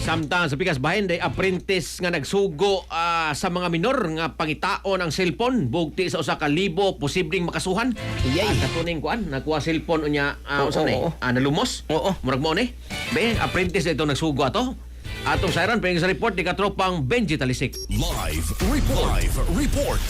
Samtang sa pikas bahin day apprentice nga nagsugo sa mga minor nga pangitaon ang cellphone bugti sa usa ka libo posibleng makasuhan. Iyay. Katuning kuan nakuha cellphone unya Oo, usa oo. nalumos. Oo. Murag mo ni. Be apprentice ito nagsugo ato. Atong siren ping sa report ni katropang Benji Talisik. Live report.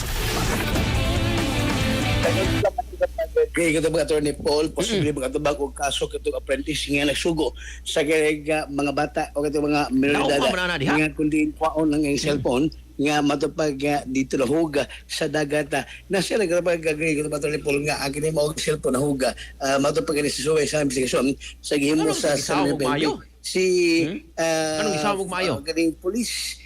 Kaya ito mga Attorney Paul, posible mga tabag o kaso katong apprentice nga nagsugo sa kaya mga bata o katong mga minoridad Nauma man na diha. nga kundi kwaon ng cellphone nga matupag dito na huga sa dagat na sila kapag gagawin ito mga Attorney Paul nga ang kinima og cellphone na huga matupag ni si Suway sa investigasyon sa gihimo Anong sa gisawag mayo? si Anong gisawag mayo? kaning police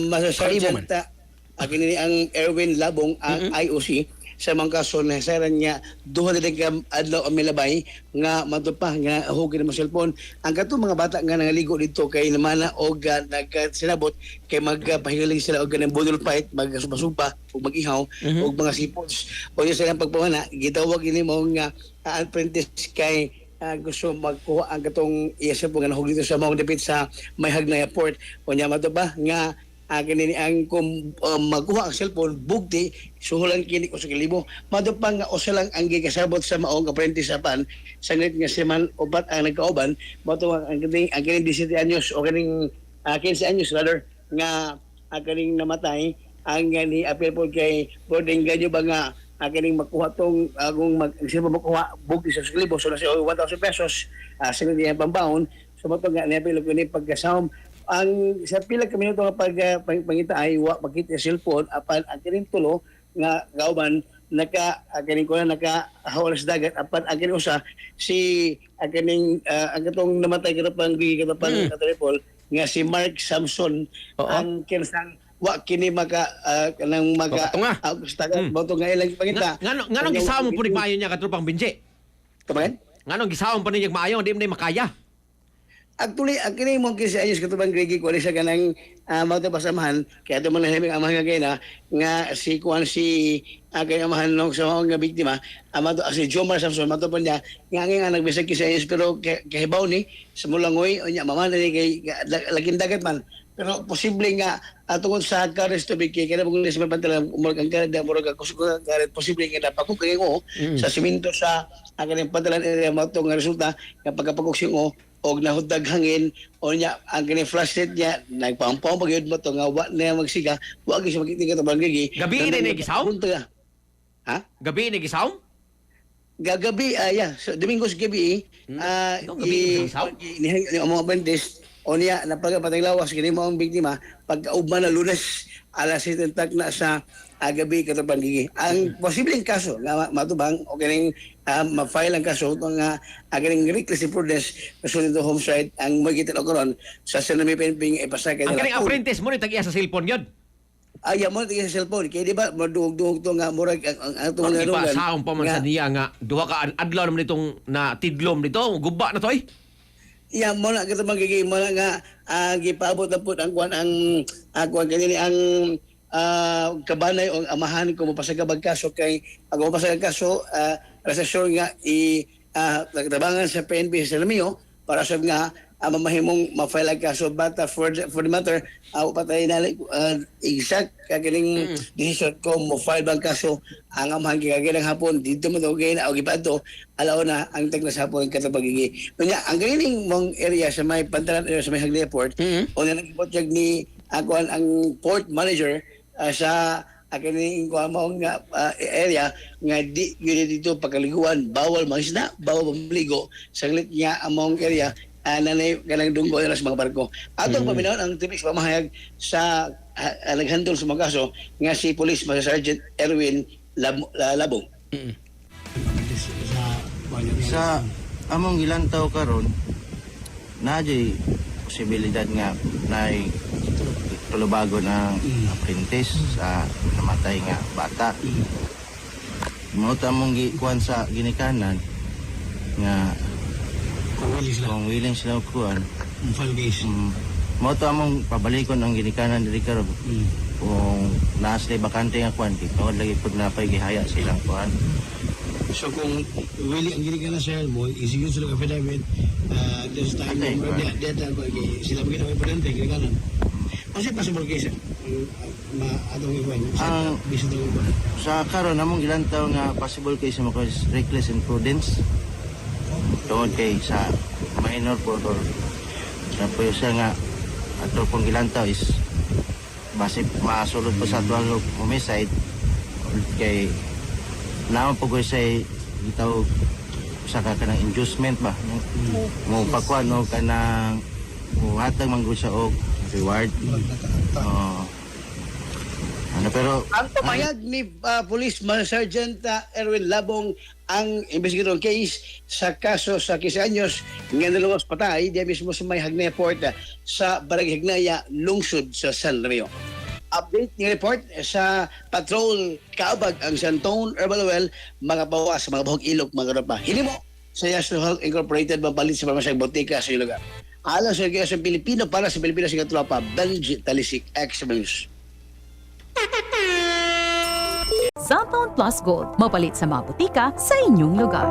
Master Kalibo Sergeant ang Erwin Labong ang IOC sa mga kaso na saran niya duha na adlaw ang milabay nga matupah nga hugin mo cellphone ang kato mga bata nga nangaligo dito kay namana og nagsinabot kay magpahigaling sila og ganang budol fight magsupa ug mag-ihaw og mga sipods o yun silang pagpamana gitawag ini mo nga apprentice kay gusto magkuha ang katong iya sa nga nahug dito sa mga dapit sa may hagnay airport o niya matupah nga kini ang kung magkuha ang cellphone bugti suhulan kini ko sa kalibo madupang nga usa lang ang gikasabot sa maong apprentice apan sanglit nga siman ubat ang nagkauban mato ang kining 17 anyos o kaning 15 anyos rather nga kaning namatay ang ni appeal po kay boarding ganyo ba nga kining makuha tong kung magsipa makuha bugti sa kalibo so na siya 1,000 pesos sanglit niya pambaon so mato nga ni appeal ko ni pagkasawm ang sa pila ka minuto nga pangita ay wa makita cellphone apan ang kining tulo nga gauban kining ko na nakahawal sa dagat apan ang kining usa si ang kining ang katong namatay katapang katripol nga si Mark Samson ang kinsang wa kini maka kanang maka sa dagat boto nga ilang pangita Nganong gisawon mo pud maayo niya katropang Benji? Kaman? Nganong gisawon pa niya maayo di man makaya? Actually, ang kini mong 15 anyos katubang Gregi ko siya kanang mauto pasamahan kaya ito mga naming amahan nga nga si Kuan si kay amahan nung sa mga nga biktima amato si Jomar Samson mato pa niya nga nagbisag 15 anyos pero kahibaw ni sa Mulangoy o niya mama ni kay laging dagat man pero posible nga tungod sa kares to big kaya kung sa pantala umurag ang kada murag kusuko posible nga napakukay ko sa simento sa ang pantalan area mato nga resulta kapag pagkuksing og nahudag hangin o niya ang kini flashlight niya nagpampaw pagyud mo to nga wa na magsiga wa gyud siya magkiting katong gigi Gabi ni gisaw? Ha? Gabi ni gisaw? Gagabi so Domingos gabi gabi gisaw? ni mga bandis o niya napagapatay lawas kini mo ang biktima pagkaugma na Lunes alas 7 na sa gabi katong gigi ang posibleng kaso nga matubang o kining ma-file ang kaso nga kining reckless imprudence kasunod to homicide ang magiging karon sa Senami Penping ipasakay Ang kaning apprentice mo ni tag-iya sa cellphone yun. mo tingin sa cellphone kay di ba madugdug to nga murag ang Ang mga ipasaon pa man sa niya nga duha ka adlaw naman itong na tidlom dito guba na to eh. mo na kita magiging mo na nga gipaabot na po ang kuan ang kuan kanini ang kabanay o amahan ko mapasagabag kaso kay ako mapasagabag kaso resesyon nga nagtabangan sa PNP sa Lamio para sa nga mamahimong ma-file ang kaso but for the matter patay na exact kakining decision ko mo-file bang kaso ang amahan kagaginang hapon dito mo daw gayin o gipato alaw na ang tagnas hapon katapagigi kunya ang ganing mong area sa may pantalan area sa may Hagley Airport o na nag-project ni ako ang port manager sa kining maong nga area nga di yun dito pagkaliguan bawal mangisda bawal pamligo saglit niya among area nanay kanang dunggo sa mga barko atong paminaw ang tipis pamahayag sa naghandol sa mga kaso nga si Police Master Sergeant Erwin Labong sa among ilang tao karon naay posibilidad nga naay tulubago ng apprentice sa namatay nga bata. Mo tamong gikuan sa ginikanan nga kung willing sila kuan mo tamong pabalikon ang ginikanan diri karon kung naas bakante nga kuan kay lagi pud napay gihaya silang kuan So kung willing ang gini ka na sir mo, isigil sila ng affidavit, this time, Okay. data ko, sila magiging ang importante, gini ka na. Kasi possible case, atong iwan, bisa itong iwan. Sa karon among gilantaw nga possible case mo is reckless imprudence. Tungod kay sa minor po or napuyo siya nga ato pong gilantaw is base masulod po sa dual homicide kay naman po ko siya gitaw sa kanang inducement ba mo pakwan o kanang hatag man gud siya og reward. Ano pero Ang pumayag ni Police Sergeant Erwin Labong ang investigator case sa kaso sa 15 anyos nga naluwas patay diya mismo sa may Hagnaya Port sa Barangay Hagnaya, lungsod sa San Rio. Update ni report sa patrol kaabag ang Santone Herbal Well, mga bawas, mga bahog ilok, mga ropa. Hinimo sa Yasno Health Incorporated mabalit sa pamasyang botika sa lugar. Alam sa kaya sa Pilipino para sa Pilipinas sa tropa, Benji Talisik, X-News. Santone Plus Gold, mapalit sa mga butika sa inyong lugar.